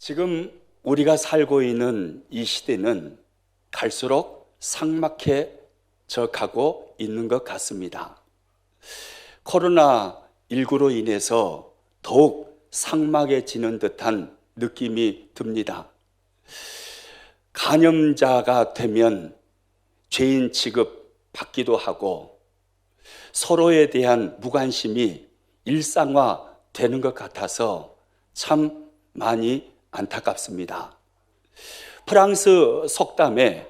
지금 우리가 살고 있는 이 시대는 갈수록 삭막해져 가고 있는 것 같습니다. 코로나19로 인해서 더욱 삭막해지는 듯한 느낌이 듭니다. 감염자가 되면 죄인 취급 받기도 하고 서로에 대한 무관심이 일상화되는 것 같아서 참 많이 안타깝습니다. 프랑스 속담에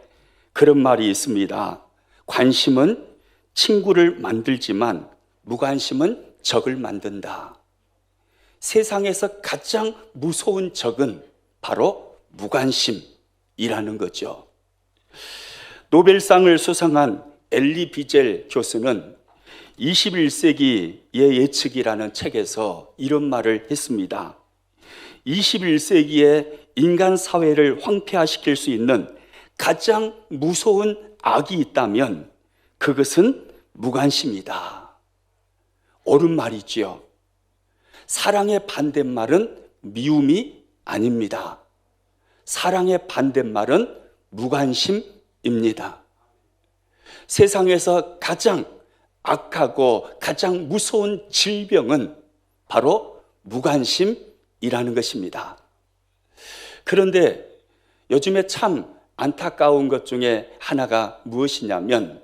그런 말이 있습니다. 관심은 친구를 만들지만 무관심은 적을 만든다. 세상에서 가장 무서운 적은 바로 무관심이라는 거죠. 노벨상을 수상한 엘리 비젤 교수는 21세기의 예측이라는 책에서 이런 말을 했습니다. 21세기의 인간 사회를 황폐화시킬 수 있는 가장 무서운 악이 있다면 그것은 무관심이다. 옳은 말이지요. 사랑의 반대말은 미움이 아닙니다. 사랑의 반대말은 무관심입니다. 세상에서 가장 악하고 가장 무서운 질병은 바로 무관심이라는 것입니다. 그런데 요즘에 참 안타까운 것 중에 하나가 무엇이냐면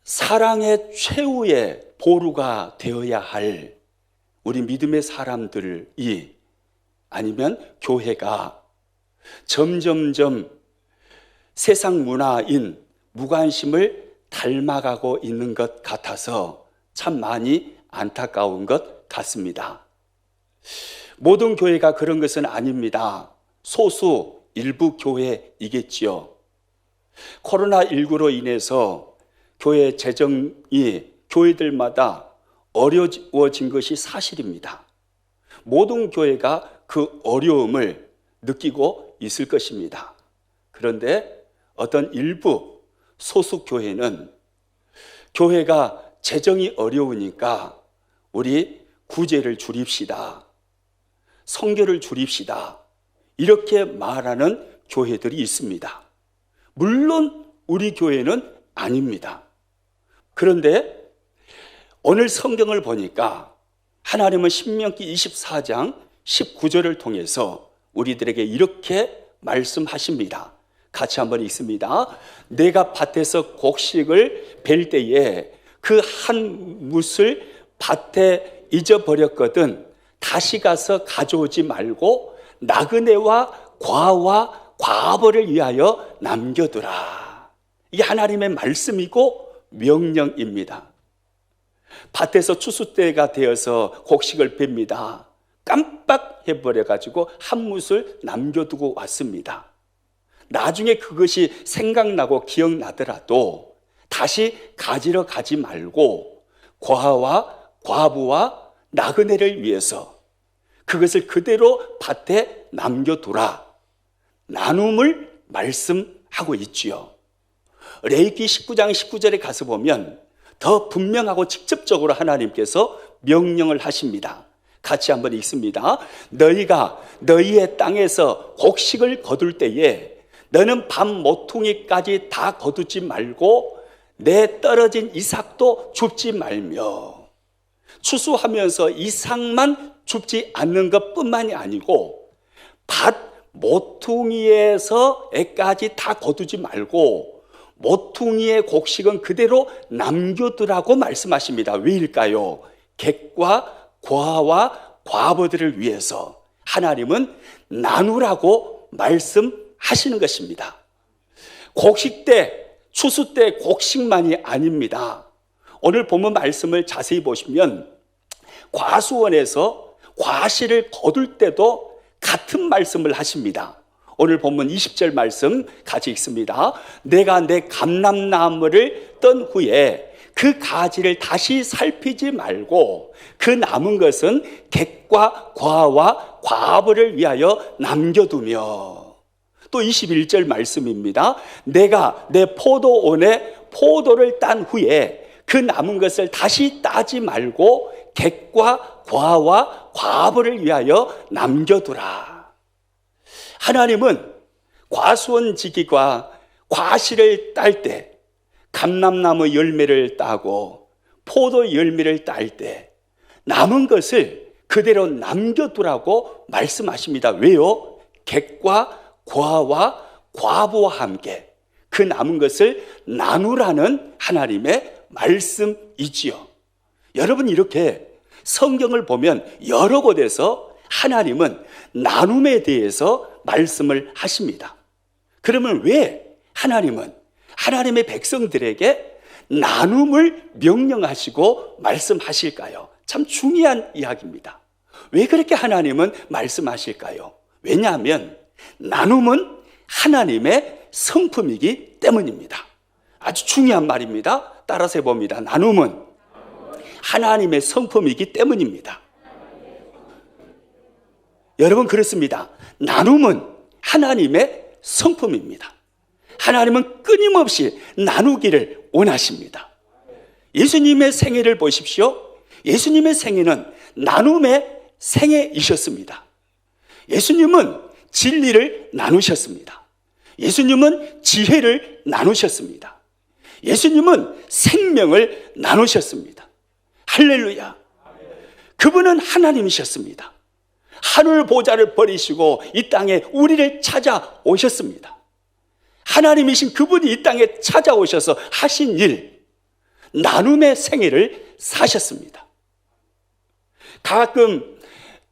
사랑의 최후의 보루가 되어야 할 우리 믿음의 사람들이 아니면 교회가 점점점 세상 문화인 무관심을 닮아가고 있는 것 같아서 참 많이 안타까운 것 같습니다. 모든 교회가 그런 것은 아닙니다. 소수 일부 교회이겠지요. 코로나19로 인해서 교회 재정이 교회들마다 어려워진 것이 사실입니다. 모든 교회가 그 어려움을 느끼고 있을 것입니다. 그런데 어떤 일부 소수 교회는 교회가 재정이 어려우니까 우리 구제를 줄입시다. 성교를 줄입시다. 이렇게 말하는 교회들이 있습니다. 물론 우리 교회는 아닙니다. 그런데 오늘 성경을 보니까 하나님은 신명기 24장 19절을 통해서 우리들에게 이렇게 말씀하십니다. 같이 한번 읽습니다. 내가 밭에서 곡식을 벨 때에 그 한 뭇을 밭에 잊어버렸거든 다시 가서 가져오지 말고 나그네와 과와 과부를 위하여 남겨두라. 이게 하나님의 말씀이고 명령입니다. 밭에서 추수 때가 되어서 곡식을 뱁니다. 깜빡해버려가지고 한 뭇을 남겨두고 왔습니다. 나중에 그것이 생각나고 기억나더라도 다시 가지러 가지 말고 과와 과부와 나그네를 위해서 그것을 그대로 밭에 남겨두라. 나눔을 말씀하고 있지요. 레위기 19장 19절에 가서 보면 더 분명하고 직접적으로 하나님께서 명령을 하십니다. 같이 한번 읽습니다. 너희가 너희의 땅에서 곡식을 거둘 때에 너는 밤 모퉁이까지 다 거두지 말고 내 떨어진 이삭도 줍지 말며. 추수하면서 이삭만 줍지 않는 것뿐만이 아니고 밭 모퉁이에서까지 다 거두지 말고 모퉁이의 곡식은 그대로 남겨두라고 말씀하십니다. 왜일까요? 객과 고아와 과부들을 위해서 하나님은 나누라고 말씀하시는 것입니다. 곡식 때, 추수 때 곡식만이 아닙니다. 오늘 본문 말씀을 자세히 보시면 과수원에서 과실을 거둘 때도 같은 말씀을 하십니다. 오늘 본문 20절 말씀 같이 읽습니다. 내가 내 감람나무를 떤 후에 그 가지를 다시 살피지 말고 그 남은 것은 객과 과와 과부를 위하여 남겨두며. 또 21절 말씀입니다. 내가 내 포도원에 포도를 딴 후에 그 남은 것을 다시 따지 말고 객과 과와 과부를 위하여 남겨두라. 하나님은 과수원지기가 과실을 딸 때, 감람나무 열매를 따고 포도 열매를 딸 때 남은 것을 그대로 남겨두라고 말씀하십니다. 왜요? 객과 과와 과부와 함께 그 남은 것을 나누라는 하나님의 말씀이지요. 여러분, 이렇게 성경을 보면 여러 곳에서 하나님은 나눔에 대해서 말씀을 하십니다. 그러면 왜 하나님은 하나님의 백성들에게 나눔을 명령하시고 말씀하실까요? 참 중요한 이야기입니다. 왜 그렇게 하나님은 말씀하실까요? 왜냐하면 나눔은 하나님의 성품이기 때문입니다. 아주 중요한 말입니다. 따라서 해봅니다. 나눔은 하나님의 성품이기 때문입니다. 여러분, 그렇습니다. 나눔은 하나님의 성품입니다. 하나님은 끊임없이 나누기를 원하십니다. 예수님의 생애를 보십시오. 예수님의 생애는 나눔의 생애이셨습니다. 예수님은 진리를 나누셨습니다. 예수님은 지혜를 나누셨습니다. 예수님은 생명을 나누셨습니다. 할렐루야. 그분은 하나님이셨습니다. 하늘 보좌를 버리시고 이 땅에 우리를 찾아오셨습니다. 하나님이신 그분이 이 땅에 찾아오셔서 하신 일, 나눔의 생애를 사셨습니다. 가끔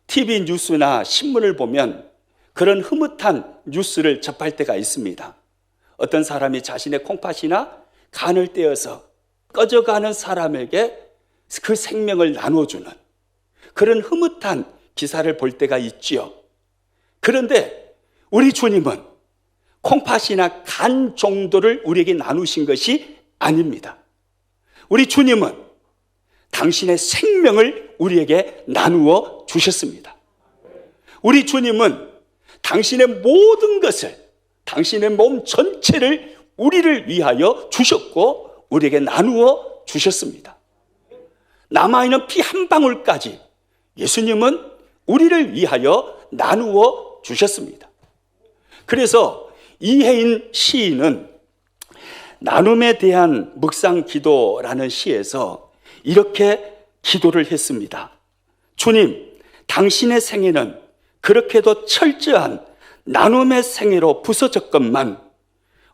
TV 뉴스나 신문을 보면 그런 흐뭇한 뉴스를 접할 때가 있습니다. 어떤 사람이 자신의 콩팥이나 간을 떼어서 꺼져가는 사람에게 그 생명을 나눠주는 그런 흐뭇한 기사를 볼 때가 있지요. 그런데 우리 주님은 콩팥이나 간 정도를 우리에게 나누신 것이 아닙니다. 우리 주님은 당신의 생명을 우리에게 나누어 주셨습니다. 우리 주님은 당신의 모든 것을, 당신의 몸 전체를 우리를 위하여 주셨고 우리에게 나누어 주셨습니다. 남아있는 피 한 방울까지 예수님은 우리를 위하여 나누어 주셨습니다. 그래서 이혜인 시인은 나눔에 대한 묵상 기도라는 시에서 이렇게 기도를 했습니다. 주님, 당신의 생애는 그렇게도 철저한 나눔의 생애로 부서졌건만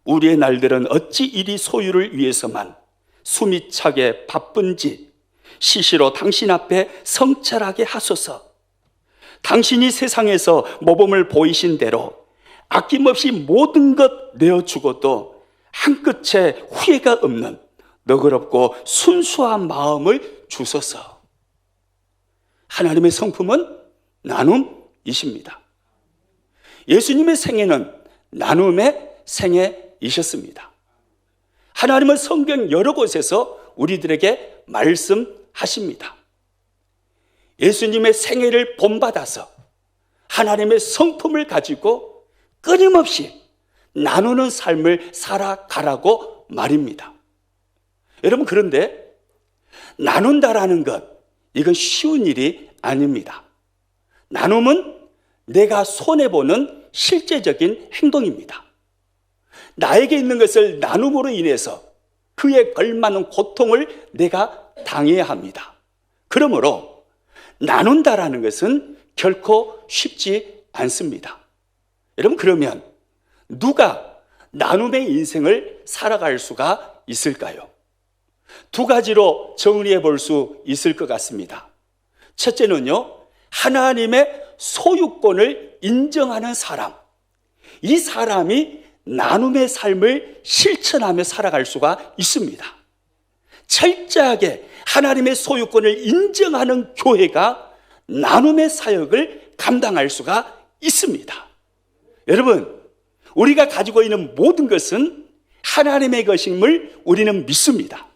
우리의 날들은 어찌 이리 소유를 위해서만 숨이 차게 바쁜지 시시로 당신 앞에 성찰하게 하소서. 당신이 세상에서 모범을 보이신 대로 아낌없이 모든 것 내어주고도 한 끗의 후회가 없는 너그럽고 순수한 마음을 주소서. 하나님의 성품은 나눔이십니다. 예수님의 생애는 나눔의 생애이셨습니다. 하나님은 성경 여러 곳에서 우리들에게 말씀하십니다. 예수님의 생애를 본받아서 하나님의 성품을 가지고 끊임없이 나누는 삶을 살아가라고 말입니다. 여러분, 그런데 나눈다라는 것, 이건 쉬운 일이 아닙니다. 나눔은 내가 손해보는 실제적인 행동입니다. 나에게 있는 것을 나눔으로 인해서 그에 걸맞는 고통을 내가 당해야 합니다. 그러므로 나눈다라는 것은 결코 쉽지 않습니다. 여러분, 그러면 누가 나눔의 인생을 살아갈 수가 있을까요? 두 가지로 정리해 볼 수 있을 것 같습니다. 첫째는요, 하나님의 소유권을 인정하는 사람. 이 사람이 나눔의 삶을 실천하며 살아갈 수가 있습니다. 철저하게 하나님의 소유권을 인정하는 교회가 나눔의 사역을 감당할 수가 있습니다. 여러분, 우리가 가지고 있는 모든 것은 하나님의 것임을 우리는 믿습니다.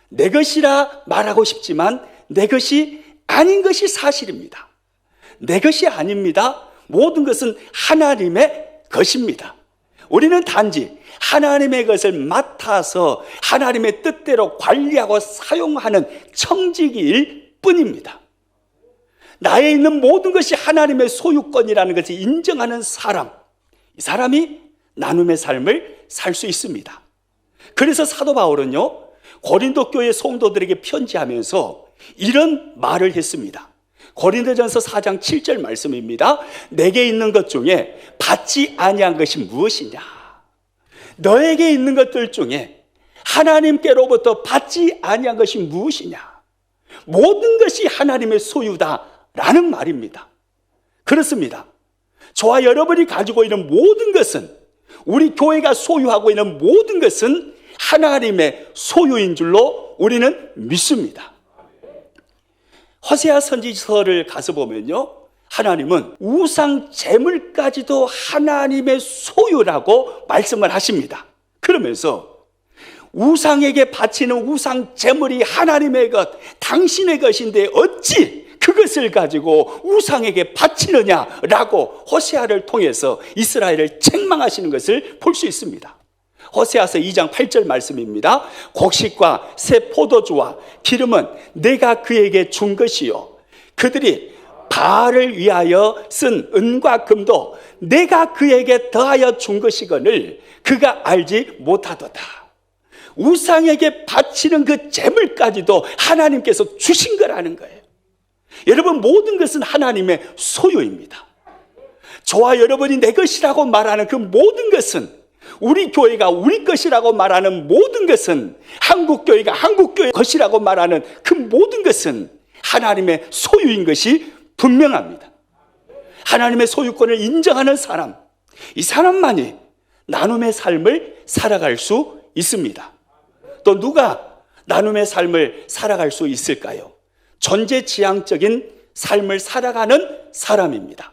내 것이라 말하고 싶지만 내 것이 아닌 것이 사실입니다. 내 것이 아닙니다. 모든 것은 하나님의 것입니다. 우리는 단지 하나님의 것을 맡아서 하나님의 뜻대로 관리하고 사용하는 청지기일 뿐입니다. 나에 있는 모든 것이 하나님의 소유권이라는 것을 인정하는 사람, 이 사람이 나눔의 삶을 살 수 있습니다. 그래서 사도 바울은요, 고린도 교회 성도들에게 편지하면서 이런 말을 했습니다. 고린도전서 4장 7절 말씀입니다. 내게 있는 것 중에 받지 아니한 것이 무엇이냐? 너에게 있는 것들 중에 하나님께로부터 받지 아니한 것이 무엇이냐? 모든 것이 하나님의 소유다라는 말입니다. 그렇습니다. 저와 여러분이 가지고 있는 모든 것은, 우리 교회가 소유하고 있는 모든 것은 하나님의 소유인 줄로 우리는 믿습니다. 호세아 선지서를 가서 보면요, 하나님은 우상 제물까지도 하나님의 소유라고 말씀을 하십니다. 그러면서 우상에게 바치는 우상 제물이 하나님의 것, 당신의 것인데 어찌 그것을 가지고 우상에게 바치느냐라고 호세아를 통해서 이스라엘을 책망하시는 것을 볼 수 있습니다. 호세아서 2장 8절 말씀입니다. 곡식과 새 포도주와 기름은 내가 그에게 준 것이요, 그들이 바알을 위하여 쓴 은과 금도 내가 그에게 더하여 준 것이거늘 그가 알지 못하도다. 우상에게 바치는 그 재물까지도 하나님께서 주신 거라는 거예요. 여러분, 모든 것은 하나님의 소유입니다. 저와 여러분이 내 것이라고 말하는 그 모든 것은, 우리 교회가 우리 것이라고 말하는 모든 것은, 한국교회가 한국교회 것이라고 말하는 그 모든 것은 하나님의 소유인 것이 분명합니다. 하나님의 소유권을 인정하는 사람, 이 사람만이 나눔의 삶을 살아갈 수 있습니다. 또 누가 나눔의 삶을 살아갈 수 있을까요? 전제지향적인 삶을 살아가는 사람입니다.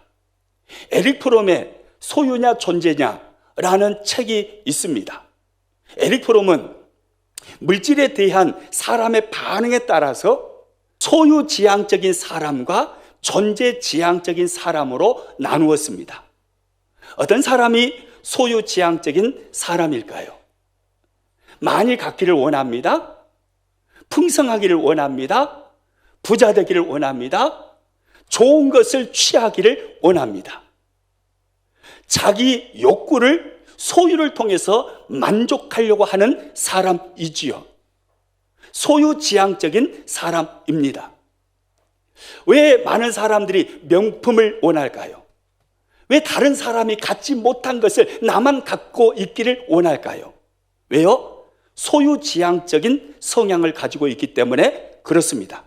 에릭 프롬의 소유냐 존재냐라는 책이 있습니다. 에릭 프롬은 물질에 대한 사람의 반응에 따라서 소유지향적인 사람과 존재지향적인 사람으로 나누었습니다. 어떤 사람이 소유지향적인 사람일까요? 많이 갖기를 원합니다. 풍성하기를 원합니다. 부자 되기를 원합니다. 좋은 것을 취하기를 원합니다. 자기 욕구를 소유를 통해서 만족하려고 하는 사람이지요. 소유지향적인 사람입니다. 왜 많은 사람들이 명품을 원할까요? 왜 다른 사람이 갖지 못한 것을 나만 갖고 있기를 원할까요? 왜요? 소유지향적인 성향을 가지고 있기 때문에 그렇습니다.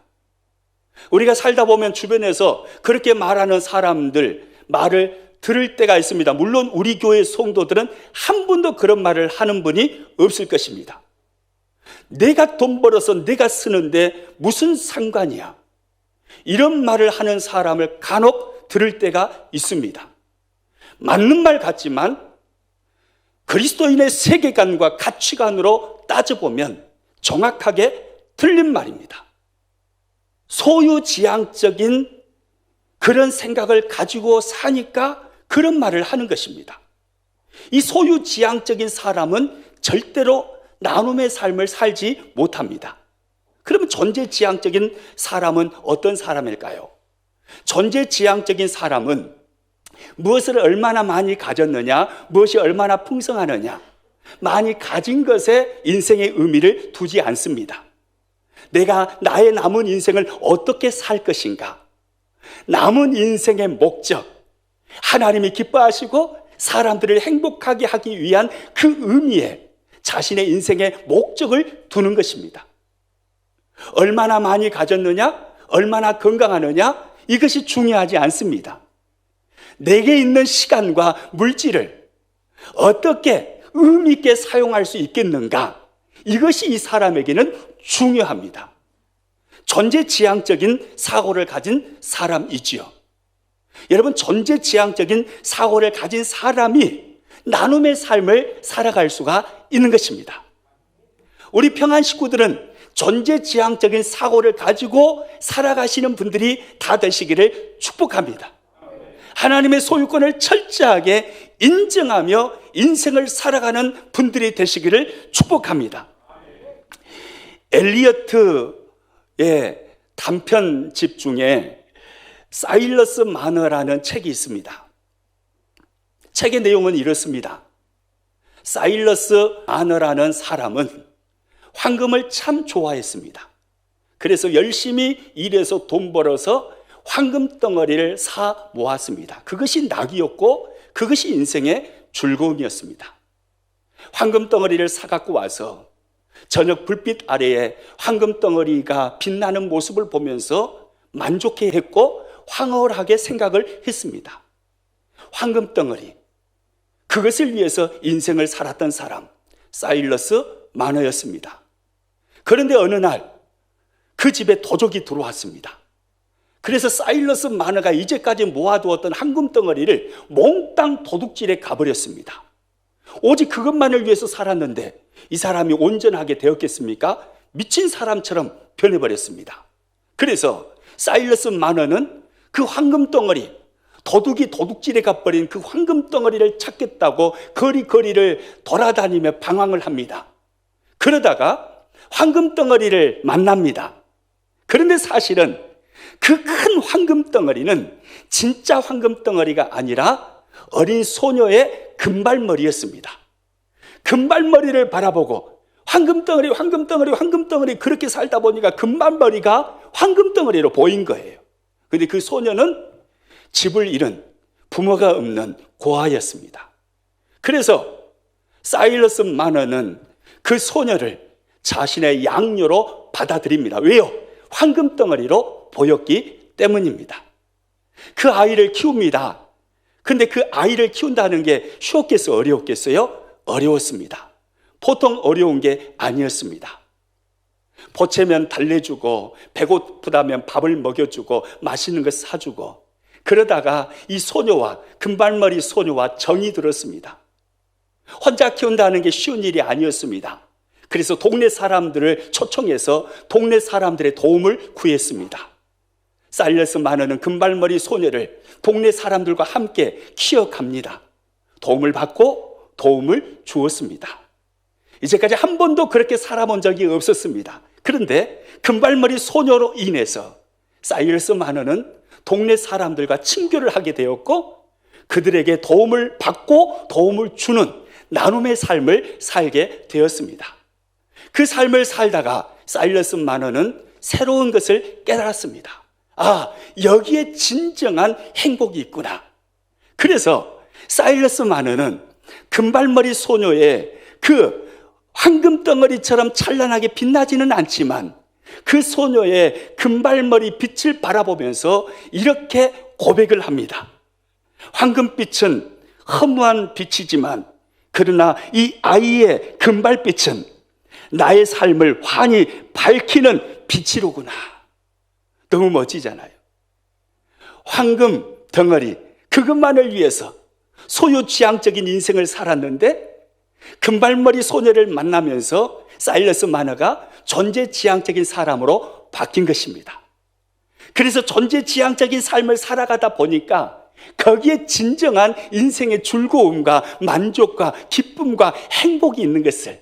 우리가 살다 보면 주변에서 그렇게 말하는 사람들 말을 들을 때가 있습니다. 물론 우리 교회 성도들은 한 분도 그런 말을 하는 분이 없을 것입니다. 내가 돈 벌어서 내가 쓰는데 무슨 상관이야? 이런 말을 하는 사람을 간혹 들을 때가 있습니다. 맞는 말 같지만 그리스도인의 세계관과 가치관으로 따져보면 정확하게 틀린 말입니다. 소유지향적인 그런 생각을 가지고 사니까 그런 말을 하는 것입니다. 이 소유지향적인 사람은 절대로 나눔의 삶을 살지 못합니다. 그러면 존재지향적인 사람은 어떤 사람일까요? 존재지향적인 사람은 무엇을 얼마나 많이 가졌느냐, 무엇이 얼마나 풍성하느냐, 많이 가진 것에 인생의 의미를 두지 않습니다. 내가 나의 남은 인생을 어떻게 살 것인가, 남은 인생의 목적, 하나님이 기뻐하시고 사람들을 행복하게 하기 위한 그 의미에 자신의 인생의 목적을 두는 것입니다. 얼마나 많이 가졌느냐, 얼마나 건강하느냐, 이것이 중요하지 않습니다. 내게 있는 시간과 물질을 어떻게 의미 있게 사용할 수 있겠는가, 이것이 이 사람에게는 중요합니다. 존재지향적인 사고를 가진 사람이지요. 여러분, 존재지향적인 사고를 가진 사람이 나눔의 삶을 살아갈 수가 있는 것입니다. 우리 평안 식구들은 존재지향적인 사고를 가지고 살아가시는 분들이 다 되시기를 축복합니다. 하나님의 소유권을 철저하게 인정하며 인생을 살아가는 분들이 되시기를 축복합니다. 엘리어트의 단편집 중에 사일러스 마너라는 책이 있습니다. 책의 내용은 이렇습니다. 사일러스 마너라는 사람은 황금을 참 좋아했습니다. 그래서 열심히 일해서 돈 벌어서 황금 덩어리를 사 모았습니다. 그것이 낙이었고 그것이 인생의 즐거움이었습니다. 황금 덩어리를 사갖고 와서 저녁 불빛 아래에 황금 덩어리가 빛나는 모습을 보면서 만족해했고 황홀하게 생각을 했습니다. 황금 덩어리, 그것을 위해서 인생을 살았던 사람, 사일러스 마너였습니다. 그런데 어느 날 그 집에 도적이 들어왔습니다. 그래서 사일러스 마너가 이제까지 모아두었던 황금 덩어리를 몽땅 도둑질해 가버렸습니다. 오직 그것만을 위해서 살았는데 이 사람이 온전하게 되었겠습니까? 미친 사람처럼 변해버렸습니다. 그래서 사일러스 마너는 그 황금 덩어리, 도둑이 도둑질해 가버린 그 황금 덩어리를 찾겠다고 거리거리를 돌아다니며 방황을 합니다. 그러다가 황금 덩어리를 만납니다. 그런데 사실은 그 큰 황금 덩어리는 진짜 황금 덩어리가 아니라 어린 소녀의 금발머리였습니다. 금발머리를 바라보고 황금 덩어리, 황금 덩어리, 황금 덩어리 그렇게 살다 보니까 금발머리가 황금 덩어리로 보인 거예요. 그런데 그 소녀는 집을 잃은 부모가 없는 고아였습니다. 그래서 사일러스 마너는 그 소녀를 자신의 양녀로 받아들입니다. 왜요? 황금 덩어리로 보였기 때문입니다. 그 아이를 키웁니다. 근데 그 아이를 키운다는 게 쉬웠겠어요? 어려웠겠어요? 어려웠습니다. 보통 어려운 게 아니었습니다. 보채면 달래주고 배고프다면 밥을 먹여주고 맛있는 거 사주고 그러다가 이 소녀와 금발머리 소녀와 정이 들었습니다. 혼자 키운다는 게 쉬운 일이 아니었습니다. 그래서 동네 사람들을 초청해서 동네 사람들의 도움을 구했습니다. 사일러스 마너는 금발머리 소녀를 동네 사람들과 함께 키워갑니다. 도움을 받고 도움을 주었습니다. 이제까지 한 번도 그렇게 살아본 적이 없었습니다. 그런데 금발머리 소녀로 인해서 사일러스 마너는 동네 사람들과 친교를 하게 되었고 그들에게 도움을 받고 도움을 주는 나눔의 삶을 살게 되었습니다. 그 삶을 살다가 사일러스 마너는 새로운 것을 깨달았습니다. 아, 여기에 진정한 행복이 있구나. 그래서 사일러스 마너는 금발머리 소녀의 그 황금 덩어리처럼 찬란하게 빛나지는 않지만 그 소녀의 금발머리 빛을 바라보면서 이렇게 고백을 합니다. 황금빛은 허무한 빛이지만 그러나 이 아이의 금발빛은 나의 삶을 환히 밝히는 빛이로구나. 너무 멋지잖아요. 황금 덩어리, 그것만을 위해서 소유지향적인 인생을 살았는데 금발머리 소녀를 만나면서 사일러스 마너가 존재지향적인 사람으로 바뀐 것입니다. 그래서 존재지향적인 삶을 살아가다 보니까 거기에 진정한 인생의 즐거움과 만족과 기쁨과 행복이 있는 것을,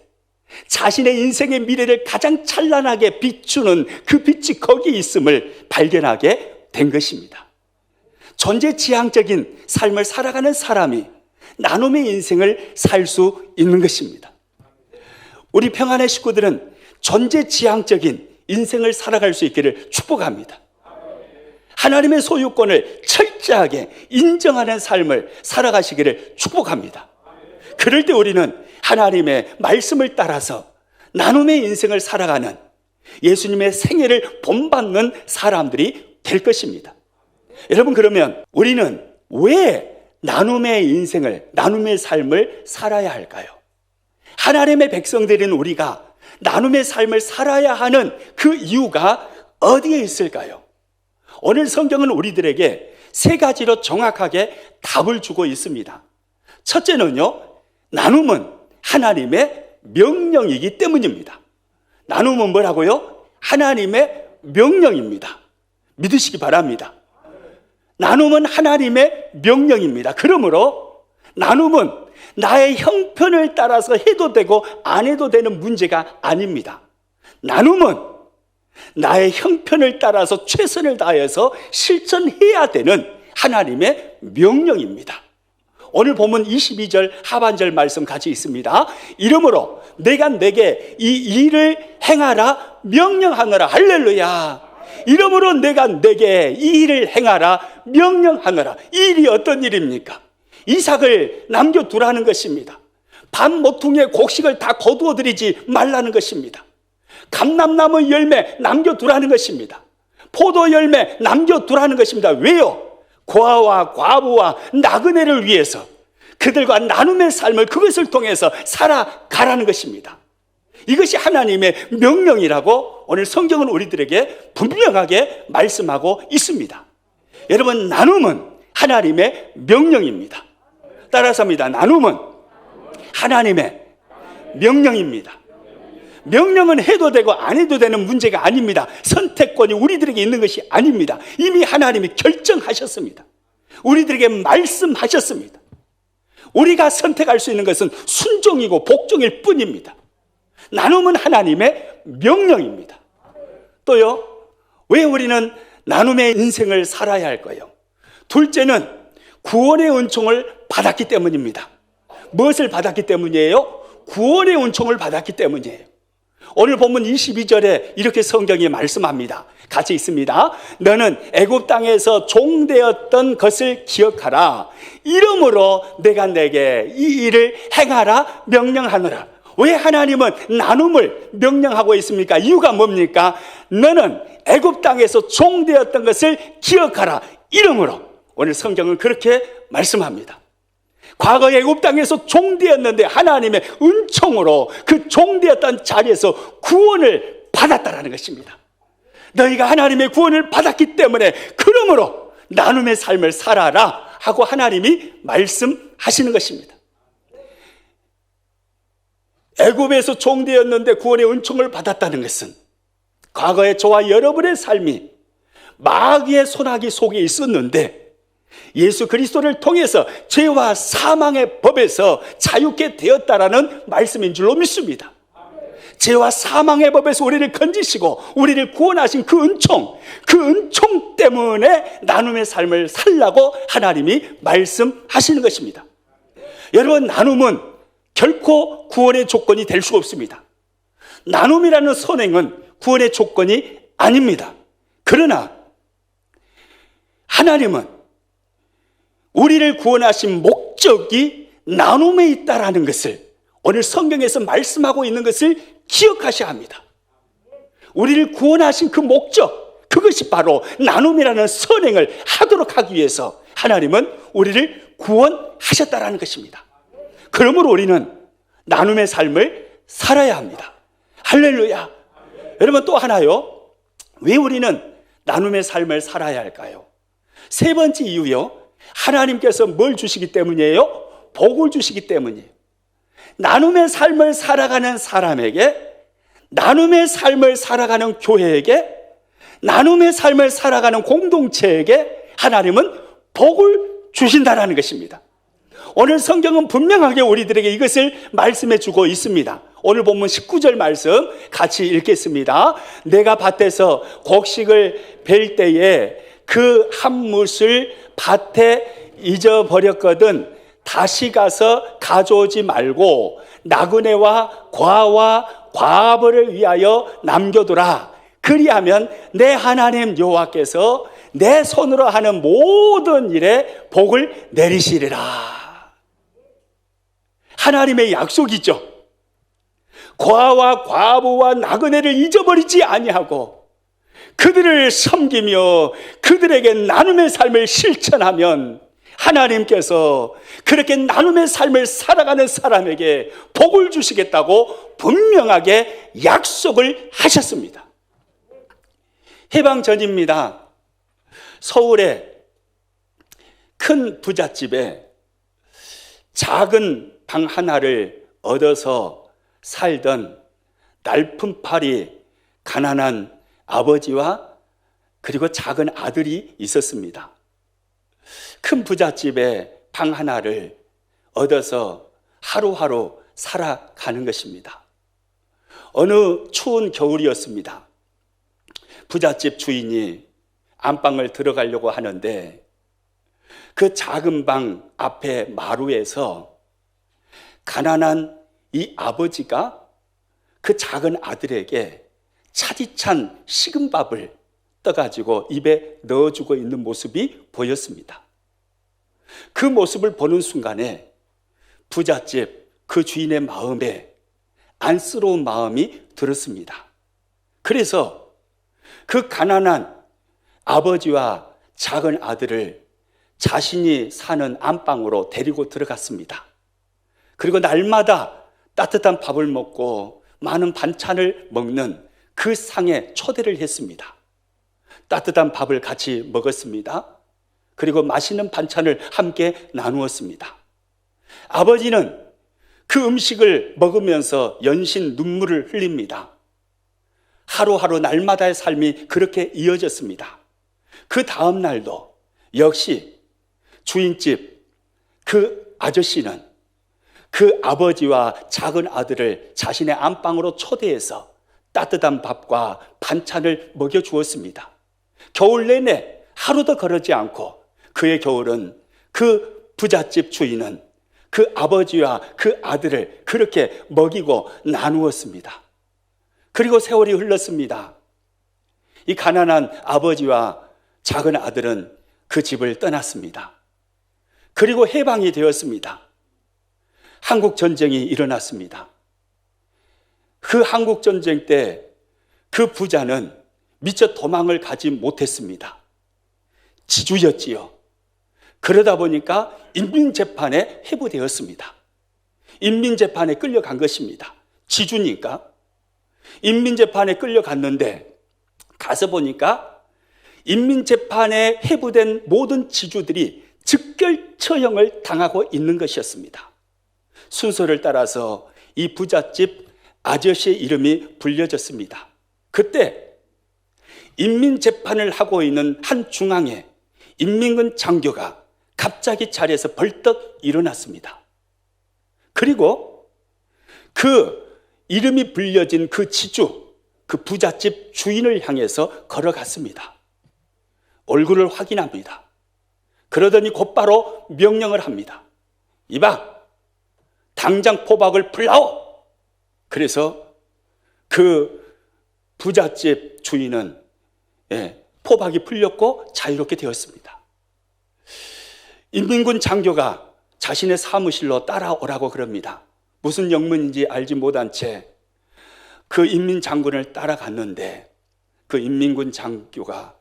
자신의 인생의 미래를 가장 찬란하게 비추는 그 빛이 거기에 있음을 발견하게 된 것입니다. 존재지향적인 삶을 살아가는 사람이 나눔의 인생을 살 수 있는 것입니다. 우리 평안의 식구들은 존재지향적인 인생을 살아갈 수 있기를 축복합니다. 하나님의 소유권을 철저하게 인정하는 삶을 살아가시기를 축복합니다. 그럴 때 우리는 하나님의 말씀을 따라서 나눔의 인생을 살아가는 예수님의 생애를 본받는 사람들이 될 것입니다. 여러분, 그러면 우리는 왜 나눔의 인생을, 나눔의 삶을 살아야 할까요? 하나님의 백성들인 우리가 나눔의 삶을 살아야 하는 그 이유가 어디에 있을까요? 오늘 성경은 우리들에게 세 가지로 정확하게 답을 주고 있습니다. 첫째는요, 나눔은 하나님의 명령이기 때문입니다. 나눔은 뭐라고요? 하나님의 명령입니다. 믿으시기 바랍니다. 나눔은 하나님의 명령입니다. 그러므로 나눔은 나의 형편을 따라서 해도 되고 안 해도 되는 문제가 아닙니다. 나눔은 나의 형편을 따라서 최선을 다해서 실천해야 되는 하나님의 명령입니다. 오늘 보면 22절 하반절 말씀 같이 있습니다. 이러므로 내가 내게 이 일을 행하라 명령하노라. 할렐루야. 이러므로 내가 내게 이 일을 행하라 명령하노라. 이 일이 어떤 일입니까? 이삭을 남겨두라는 것입니다. 반 모퉁이의 곡식을 다 거두어 드리지 말라는 것입니다. 감람나무 열매 남겨두라는 것입니다. 포도 열매 남겨두라는 것입니다. 왜요? 고아와 과부와 나그네를 위해서 그들과 나눔의 삶을 그것을 통해서 살아가라는 것입니다. 이것이 하나님의 명령이라고 오늘 성경은 우리들에게 분명하게 말씀하고 있습니다. 여러분, 나눔은 하나님의 명령입니다. 따라서 합니다. 나눔은 하나님의 명령입니다. 명령은 해도 되고 안 해도 되는 문제가 아닙니다. 선택권이 우리들에게 있는 것이 아닙니다. 이미 하나님이 결정하셨습니다. 우리들에게 말씀하셨습니다. 우리가 선택할 수 있는 것은 순종이고 복종일 뿐입니다. 나눔은 하나님의 명령입니다. 또요, 왜 우리는 나눔의 인생을 살아야 할까요? 둘째는 구원의 은총을 받았기 때문입니다. 무엇을 받았기 때문이에요? 구원의 은총을 받았기 때문이에요. 오늘 본문 22절에 이렇게 성경이 말씀합니다. 같이 있습니다. 너는 애굽 땅에서 종되었던 것을 기억하라. 이러므로 내가 내게 이 일을 행하라 명령하노라. 왜 하나님은 나눔을 명령하고 있습니까? 이유가 뭡니까? 너는 애굽 땅에서 종되었던 것을 기억하라. 이러므로 오늘 성경은 그렇게 말씀합니다. 과거 애굽 땅에서 종되었는데 하나님의 은총으로 그 종되었던 자리에서 구원을 받았다라는 것입니다. 너희가 하나님의 구원을 받았기 때문에 그러므로 나눔의 삶을 살아라 하고 하나님이 말씀하시는 것입니다. 애굽에서 종되었는데 구원의 은총을 받았다는 것은 과거에 저와 여러분의 삶이 마귀의 손아귀 속에 있었는데 예수 그리스도를 통해서 죄와 사망의 법에서 자유케 되었다라는 말씀인 줄로 믿습니다. 죄와 사망의 법에서 우리를 건지시고 우리를 구원하신 그 은총 때문에 나눔의 삶을 살라고 하나님이 말씀하시는 것입니다. 여러분, 나눔은 결코 구원의 조건이 될 수 없습니다. 나눔이라는 선행은 구원의 조건이 아닙니다. 그러나 하나님은 우리를 구원하신 목적이 나눔에 있다라는 것을 오늘 성경에서 말씀하고 있는 것을 기억하셔야 합니다. 우리를 구원하신 그 목적, 그것이 바로 나눔이라는 선행을 하도록 하기 위해서 하나님은 우리를 구원하셨다라는 것입니다. 그러므로 우리는 나눔의 삶을 살아야 합니다. 할렐루야. 여러분, 또 하나요. 왜 우리는 나눔의 삶을 살아야 할까요? 세 번째 이유요. 하나님께서 뭘 주시기 때문이에요? 복을 주시기 때문이에요. 나눔의 삶을 살아가는 사람에게, 나눔의 삶을 살아가는 교회에게, 나눔의 삶을 살아가는 공동체에게 하나님은 복을 주신다라는 것입니다. 오늘 성경은 분명하게 우리들에게 이것을 말씀해 주고 있습니다. 오늘 본문 19절 말씀 같이 읽겠습니다. 내가 밭에서 곡식을 벨 때에 그 한 뭇을 밭에 잊어버렸거든 다시 가서 가져오지 말고 나그네와 과와 과부를 위하여 남겨두라. 그리하면 내 하나님 여호와께서 내 손으로 하는 모든 일에 복을 내리시리라. 하나님의 약속이죠. 과와 과부와 나그네를 잊어버리지 아니하고 그들을 섬기며 그들에게 나눔의 삶을 실천하면 하나님께서 그렇게 나눔의 삶을 살아가는 사람에게 복을 주시겠다고 분명하게 약속을 하셨습니다. 해방 전입니다. 서울의 큰 부잣집에 작은 방 하나를 얻어서 살던 날품팔이 가난한 아버지와 그리고 작은 아들이 있었습니다. 큰 부잣집에 방 하나를 얻어서 하루하루 살아가는 것입니다. 어느 추운 겨울이었습니다. 부잣집 주인이 안방을 들어가려고 하는데 그 작은 방 앞에 마루에서 가난한 이 아버지가 그 작은 아들에게 차디찬 식은 밥을 떠가지고 입에 넣어주고 있는 모습이 보였습니다. 그 모습을 보는 순간에 부잣집 그 주인의 마음에 안쓰러운 마음이 들었습니다. 그래서 그 가난한 아버지와 작은 아들을 자신이 사는 안방으로 데리고 들어갔습니다. 그리고 날마다 따뜻한 밥을 먹고 많은 반찬을 먹는 그 상에 초대를 했습니다. 따뜻한 밥을 같이 먹었습니다. 그리고 맛있는 반찬을 함께 나누었습니다. 아버지는 그 음식을 먹으면서 연신 눈물을 흘립니다. 하루하루 날마다의 삶이 그렇게 이어졌습니다. 그 다음 날도 역시 주인집 그 아저씨는 그 아버지와 작은 아들을 자신의 안방으로 초대해서 따뜻한 밥과 반찬을 먹여주었습니다. 겨울 내내 하루도 거르지 않고 그의 겨울은 그 부잣집 주인은 그 아버지와 그 아들을 그렇게 먹이고 나누었습니다. 그리고 세월이 흘렀습니다. 이 가난한 아버지와 작은 아들은 그 집을 떠났습니다. 그리고 해방이 되었습니다. 한국 전쟁이 일어났습니다. 그 한국 전쟁 때 그 부자는 미처 도망을 가지 못했습니다. 지주였지요. 그러다 보니까 인민재판에 회부되었습니다. 인민재판에 끌려간 것입니다. 지주니까. 인민재판에 끌려갔는데 가서 보니까 인민재판에 회부된 모든 지주들이 즉결처형을 당하고 있는 것이었습니다. 순서를 따라서 이 부잣집 아저씨의 이름이 불려졌습니다. 그때 인민재판을 하고 있는 한 중앙에 인민군 장교가 갑자기 자리에서 벌떡 일어났습니다. 그리고 그 이름이 불려진 그 지주, 그 부잣집 주인을 향해서 걸어갔습니다. 얼굴을 확인합니다. 그러더니 곧바로 명령을 합니다. 이봐, 당장 포박을 풀라오! 그래서 그 부잣집 주인은 포박이 풀렸고 자유롭게 되었습니다. 인민군 장교가 자신의 사무실로 따라오라고 그럽니다. 무슨 영문인지 알지 못한 채 그 인민장군을 따라갔는데 그 인민군 장교가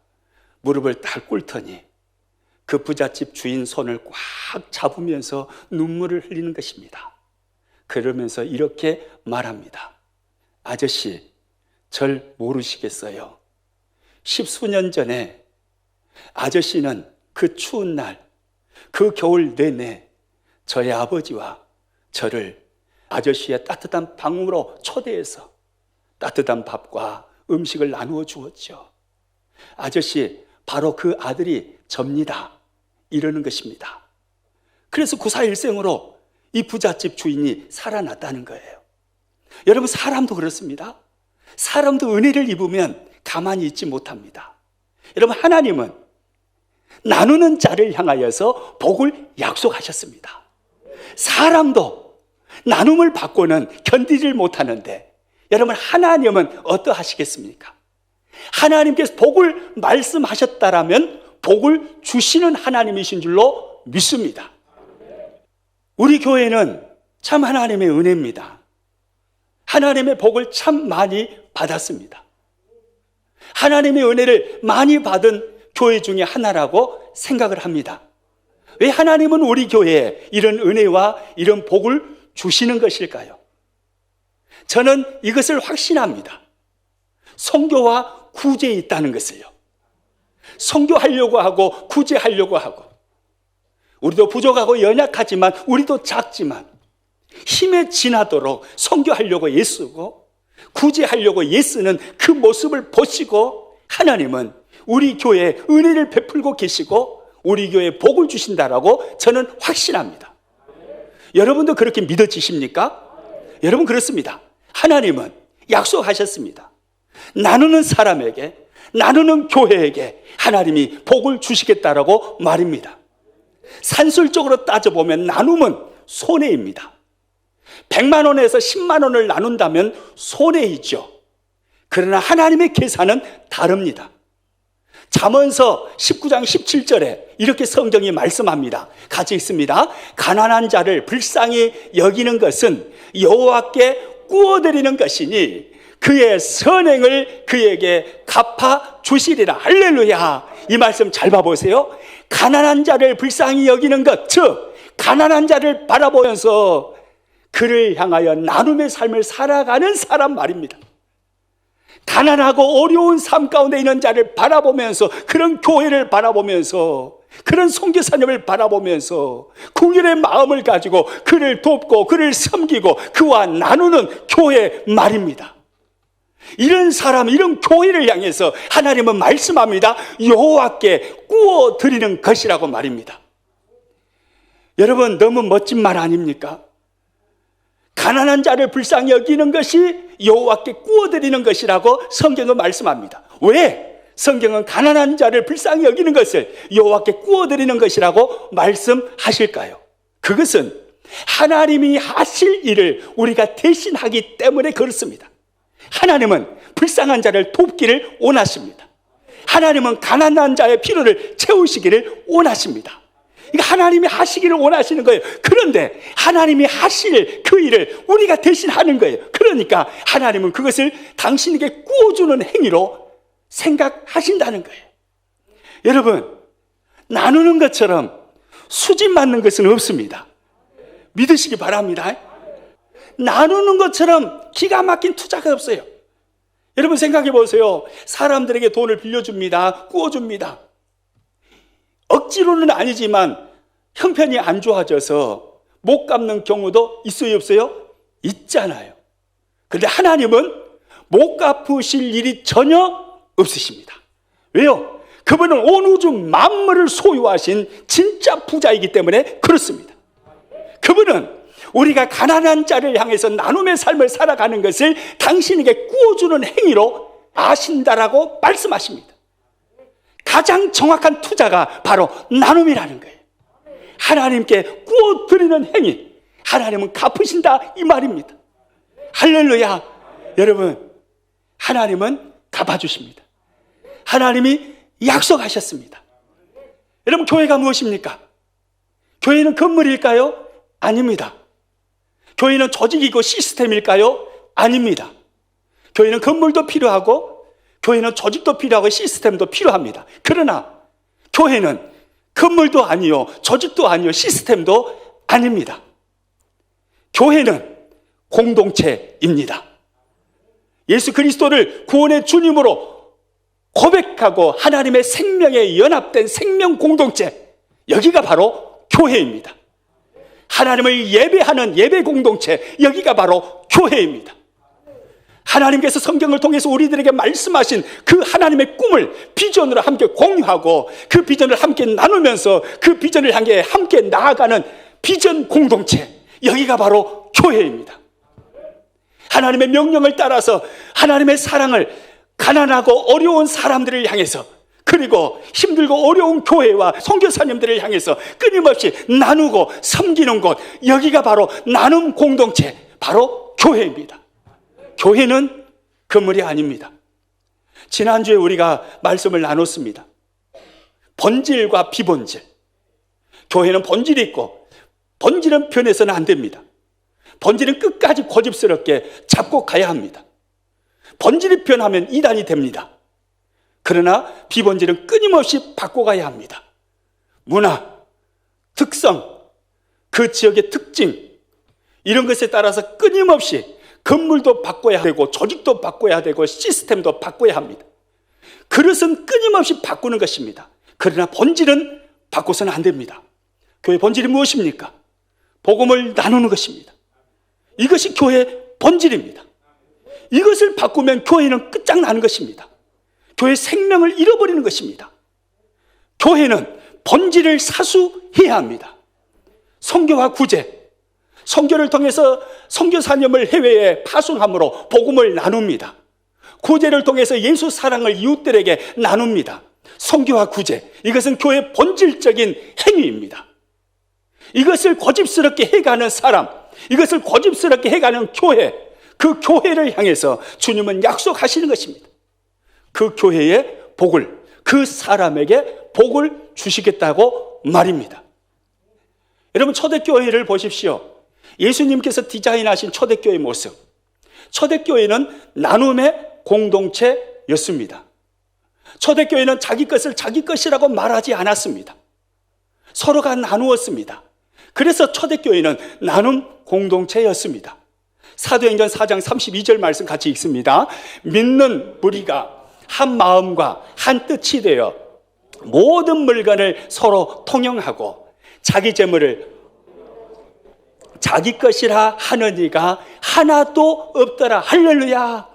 무릎을 딱 꿇더니 그 부잣집 주인 손을 꽉 잡으면서 눈물을 흘리는 것입니다. 그러면서 이렇게 말합니다. 아저씨, 절 모르시겠어요? 10수년 전에 아저씨는 그 추운 날, 그 겨울 내내 저의 아버지와 저를 아저씨의 따뜻한 방으로 초대해서 따뜻한 밥과 음식을 나누어 주었죠. 아저씨, 바로 그 아들이 접니다. 이러는 것입니다. 그래서 구사일생으로 이 부잣집 주인이 살아났다는 거예요. 여러분, 사람도 그렇습니다. 사람도 은혜를 입으면 가만히 있지 못합니다. 여러분, 하나님은 나누는 자를 향하여서 복을 약속하셨습니다. 사람도 나눔을 받고는 견디질 못하는데 여러분, 하나님은 어떠하시겠습니까? 하나님께서 복을 말씀하셨다라면 복을 주시는 하나님이신 줄로 믿습니다. 우리 교회는 참 하나님의 은혜입니다. 하나님의 복을 참 많이 받았습니다. 하나님의 은혜를 많이 받은 교회 중에 하나라고 생각을 합니다. 왜 하나님은 우리 교회에 이런 은혜와 이런 복을 주시는 것일까요? 저는 이것을 확신합니다. 선교와 구제에 있다는 것을요. 선교하려고 하고 구제하려고 하고 우리도 부족하고 연약하지만 우리도 작지만 힘에 지나도록 선교하려고 애쓰고 구제하려고 애쓰는 그 모습을 보시고 하나님은 우리 교회에 은혜를 베풀고 계시고 우리 교회에 복을 주신다라고 저는 확신합니다. 여러분도 그렇게 믿어지십니까? 여러분, 그렇습니다. 하나님은 약속하셨습니다. 나누는 사람에게 나누는 교회에게 하나님이 복을 주시겠다라고 말입니다. 산술적으로 따져보면 나눔은 손해입니다. 100만 원에서 10만 원을 나눈다면 손해이죠. 그러나 하나님의 계산은 다릅니다. 잠언서 19장 17절에 이렇게 성경이 말씀합니다. 같이 읽습니다. 가난한 자를 불쌍히 여기는 것은 여호와께 구워드리는 것이니 그의 선행을 그에게 갚아 주시리라. 할렐루야. 이 말씀 잘 봐보세요. 가난한 자를 불쌍히 여기는 것, 즉 가난한 자를 바라보면서 그를 향하여 나눔의 삶을 살아가는 사람 말입니다. 가난하고 어려운 삶 가운데 있는 자를 바라보면서, 그런 교회를 바라보면서, 그런 선교사님을 바라보면서 긍휼의 마음을 가지고 그를 돕고 그를 섬기고 그와 나누는 교회 말입니다. 이런 사람, 이런 교회를 향해서 하나님은 말씀합니다. 여호와께 구워 드리는 것이라고 말입니다. 여러분, 너무 멋진 말 아닙니까? 가난한 자를 불쌍히 여기는 것이 여호와께 구워 드리는 것이라고 성경은 말씀합니다. 왜 성경은 가난한 자를 불쌍히 여기는 것을 여호와께 구워 드리는 것이라고 말씀하실까요? 그것은 하나님이 하실 일을 우리가 대신하기 때문에 그렇습니다. 하나님은 불쌍한 자를 돕기를 원하십니다. 하나님은 가난한 자의 필요를 채우시기를 원하십니다. 이거 하나님이 하시기를 원하시는 거예요. 그런데 하나님이 하실 그 일을 우리가 대신하는 거예요. 그러니까 하나님은 그것을 당신에게 구워주는 행위로 생각하신다는 거예요. 여러분, 나누는 것처럼 수집 맞는 것은 없습니다. 믿으시기 바랍니다. 나누는 것처럼 기가 막힌 투자가 없어요. 여러분 생각해 보세요. 사람들에게 돈을 빌려줍니다. 구워줍니다. 억지로는 아니지만 형편이 안 좋아져서 못 갚는 경우도 있어요, 없어요? 있잖아요. 그런데 하나님은 못 갚으실 일이 전혀 없으십니다. 왜요? 그분은 온 우주 만물을 소유하신 진짜 부자이기 때문에 그렇습니다. 그분은 우리가 가난한 자를 향해서 나눔의 삶을 살아가는 것을 당신에게 구워주는 행위로 아신다라고 말씀하십니다. 가장 정확한 투자가 바로 나눔이라는 거예요. 하나님께 구워드리는 행위, 하나님은 갚으신다 이 말입니다. 할렐루야. 여러분, 하나님은 갚아주십니다. 하나님이 약속하셨습니다. 여러분, 교회가 무엇입니까? 교회는 건물일까요? 아닙니다. 교회는 조직이고 시스템일까요? 아닙니다. 교회는 건물도 필요하고 교회는 조직도 필요하고 시스템도 필요합니다. 그러나 교회는 건물도 아니요, 조직도 아니요, 시스템도 아닙니다. 교회는 공동체입니다. 예수 그리스도를 구원의 주님으로 고백하고 하나님의 생명에 연합된 생명 공동체, 여기가 바로 교회입니다. 하나님을 예배하는 예배 공동체, 여기가 바로 교회입니다. 하나님께서 성경을 통해서 우리들에게 말씀하신 그 하나님의 꿈을 비전으로 함께 공유하고 그 비전을 함께 나누면서 그 비전을 향해 함께 나아가는 비전 공동체, 여기가 바로 교회입니다. 하나님의 명령을 따라서 하나님의 사랑을 가난하고 어려운 사람들을 향해서, 그리고 힘들고 어려운 교회와 선교사님들을 향해서 끊임없이 나누고 섬기는 곳, 여기가 바로 나눔 공동체, 바로 교회입니다. 교회는 건물이 아닙니다. 지난주에 우리가 말씀을 나눴습니다. 본질과 비본질. 교회는 본질이 있고 본질은 변해서는 안 됩니다. 본질은 끝까지 고집스럽게 잡고 가야 합니다. 본질이 변하면 이단이 됩니다. 그러나 비본질은 끊임없이 바꿔가야 합니다. 문화, 특성, 그 지역의 특징, 이런 것에 따라서 끊임없이 건물도 바꿔야 되고 조직도 바꿔야 되고 시스템도 바꿔야 합니다. 그릇은 끊임없이 바꾸는 것입니다. 그러나 본질은 바꿔서는 안 됩니다. 교회 본질이 무엇입니까? 복음을 나누는 것입니다. 이것이 교회의 본질입니다. 이것을 바꾸면 교회는 끝장나는 것입니다. 교회의 생명을 잃어버리는 것입니다. 교회는 본질을 사수해야 합니다. 선교와 구제, 선교를 통해서 선교사님을 해외에 파송함으로 복음을 나눕니다. 구제를 통해서 예수 사랑을 이웃들에게 나눕니다. 선교와 구제, 이것은 교회의 본질적인 행위입니다. 이것을 고집스럽게 해가는 사람, 이것을 고집스럽게 해가는 교회, 그 교회를 향해서 주님은 약속하시는 것입니다. 그 교회의 복을, 그 사람에게 복을 주시겠다고 말입니다. 여러분, 초대교회를 보십시오. 예수님께서 디자인하신 초대교회의 모습, 초대교회는 나눔의 공동체였습니다. 초대교회는 자기 것을 자기 것이라고 말하지 않았습니다. 서로가 나누었습니다. 그래서 초대교회는 나눔 공동체였습니다. 사도행전 4장 32절 말씀 같이 읽습니다. 믿는 무리가 한 마음과 한 뜻이 되어 모든 물건을 서로 통용하고 자기 재물을 자기 것이라 하는 이가 하나도 없더라. 할렐루야.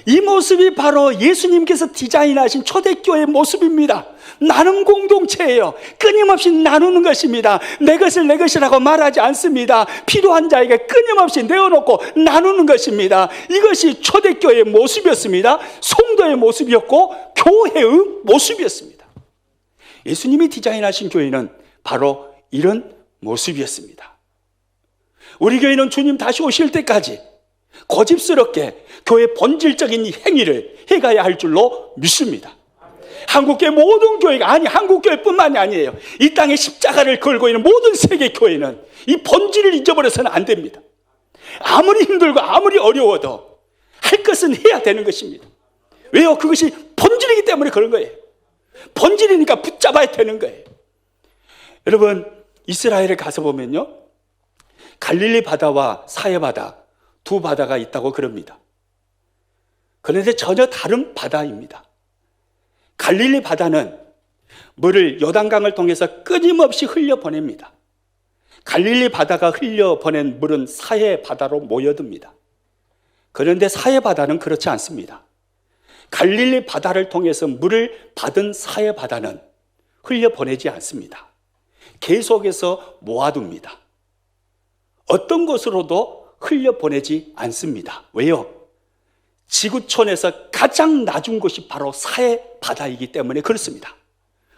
이 모습이 바로 예수님께서 디자인하신 초대교회의 모습입니다. 나눔 공동체예요. 끊임없이 나누는 것입니다. 내 것을 내 것이라고 말하지 않습니다. 필요한 자에게 끊임없이 내어놓고 나누는 것입니다. 이것이 초대교회의 모습이었습니다. 성도의 모습이었고 교회의 모습이었습니다. 예수님이 디자인하신 교회는 바로 이런 모습이었습니다. 우리 교회는 주님 다시 오실 때까지 고집스럽게 교회의 본질적인 행위를 해가야 할 줄로 믿습니다. 한국교회 모든 교회가, 아니 한국교회뿐만이 아니에요. 이 땅에 십자가를 걸고 있는 모든 세계교회는 이 본질을 잊어버려서는 안 됩니다. 아무리 힘들고 아무리 어려워도 할 것은 해야 되는 것입니다. 왜요? 그것이 본질이기 때문에 그런 거예요. 본질이니까 붙잡아야 되는 거예요. 여러분, 이스라엘에 가서 보면요, 갈릴리 바다와 사해 바다, 두 바다가 있다고 그럽니다. 그런데 전혀 다른 바다입니다. 갈릴리 바다는 물을 요단강을 통해서 끊임없이 흘려보냅니다. 갈릴리 바다가 흘려보낸 물은 사해 바다로 모여듭니다. 그런데 사해 바다는 그렇지 않습니다. 갈릴리 바다를 통해서 물을 받은 사해 바다는 흘려보내지 않습니다. 계속해서 모아둡니다. 어떤 곳으로도 흘려보내지 않습니다. 왜요? 지구촌에서 가장 낮은 곳이 바로 사해 바다이기 때문에 그렇습니다.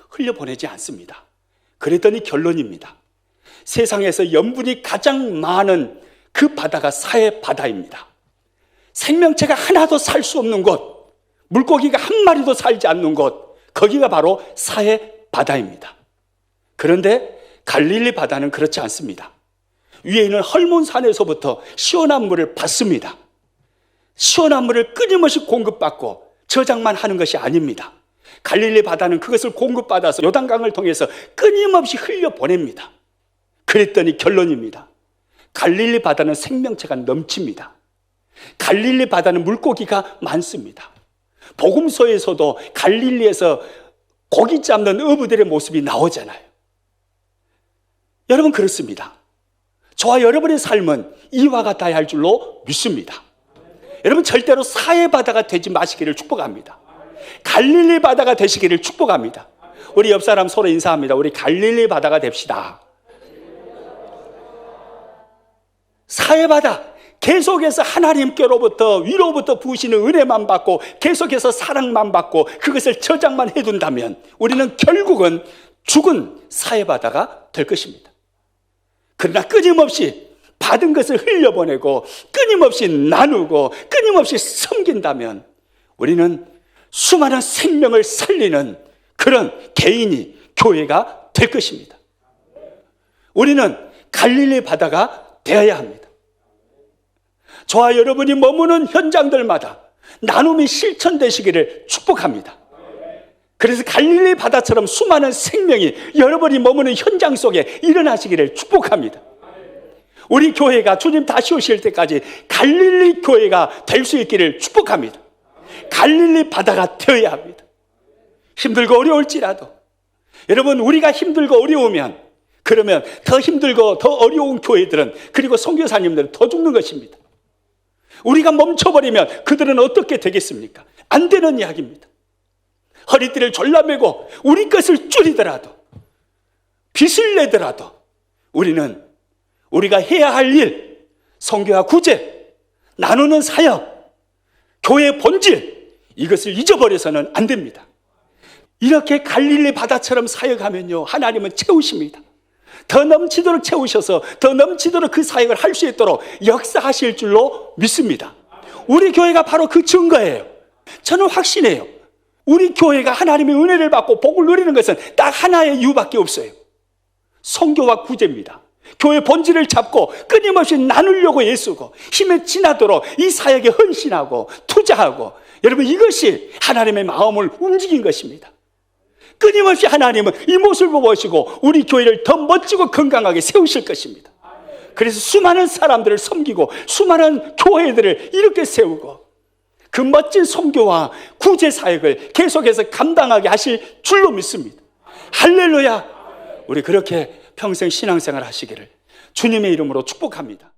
흘려보내지 않습니다. 그랬더니 결론입니다. 세상에서 염분이 가장 많은 그 바다가 사해 바다입니다. 생명체가 하나도 살 수 없는 곳, 물고기가 한 마리도 살지 않는 곳, 거기가 바로 사해 바다입니다. 그런데 갈릴리 바다는 그렇지 않습니다. 위에 있는 헐몬산에서부터 시원한 물을 받습니다. 시원한 물을 끊임없이 공급받고 저장만 하는 것이 아닙니다. 갈릴리 바다는 그것을 공급받아서 요단강을 통해서 끊임없이 흘려보냅니다. 그랬더니 결론입니다. 갈릴리 바다는 생명체가 넘칩니다. 갈릴리 바다는 물고기가 많습니다. 복음서에서도 갈릴리에서 고기 잡는 어부들의 모습이 나오잖아요. 여러분, 그렇습니다. 저와 여러분의 삶은 이와 같아야 할 줄로 믿습니다. 여러분, 절대로 사해 바다가 되지 마시기를 축복합니다. 갈릴리 바다가 되시기를 축복합니다. 우리 옆 사람 서로 인사합니다. 우리 갈릴리 바다가 됩시다. 사해 바다, 계속해서 하나님께로부터 위로부터 부으시는 은혜만 받고 계속해서 사랑만 받고 그것을 저장만 해둔다면 우리는 결국은 죽은 사해 바다가 될 것입니다. 그러나 끊임없이 받은 것을 흘려보내고 끊임없이 나누고 끊임없이 섬긴다면 우리는 수많은 생명을 살리는 그런 개인이 교회가 될 것입니다. 우리는 갈릴리 바다가 되어야 합니다. 저와 여러분이 머무는 현장들마다 나눔이 실천되시기를 축복합니다. 그래서 갈릴리 바다처럼 수많은 생명이 여러분이 머무는 현장 속에 일어나시기를 축복합니다. 우리 교회가 주님 다시 오실 때까지 갈릴리 교회가 될 수 있기를 축복합니다. 갈릴리 바다가 되어야 합니다. 힘들고 어려울지라도 여러분, 우리가 힘들고 어려우면 그러면 더 힘들고 더 어려운 교회들은, 그리고 선교사님들은 더 죽는 것입니다. 우리가 멈춰버리면 그들은 어떻게 되겠습니까? 안 되는 이야기입니다. 허리띠를 졸라매고 우리 것을 줄이더라도, 빚을 내더라도 우리는 우리가 해야 할 일, 선교와 구제, 나누는 사역, 교회의 본질, 이것을 잊어버려서는 안 됩니다. 이렇게 갈릴리 바다처럼 사역하면요, 하나님은 채우십니다. 더 넘치도록 채우셔서 더 넘치도록 그 사역을 할 수 있도록 역사하실 줄로 믿습니다. 우리 교회가 바로 그 증거예요. 저는 확신해요. 우리 교회가 하나님의 은혜를 받고 복을 누리는 것은 딱 하나의 이유밖에 없어요. 선교와 구제입니다. 교회 본질을 잡고 끊임없이 나누려고 애쓰고 힘에 지나도록 이 사역에 헌신하고 투자하고, 여러분, 이것이 하나님의 마음을 움직인 것입니다. 끊임없이 하나님은 이 모습을 보시고 우리 교회를 더 멋지고 건강하게 세우실 것입니다. 그래서 수많은 사람들을 섬기고 수많은 교회들을 이렇게 세우고 그 멋진 선교와 구제 사역을 계속해서 감당하게 하실 줄로 믿습니다. 할렐루야! 우리 그렇게 평생 신앙생활 하시기를 주님의 이름으로 축복합니다.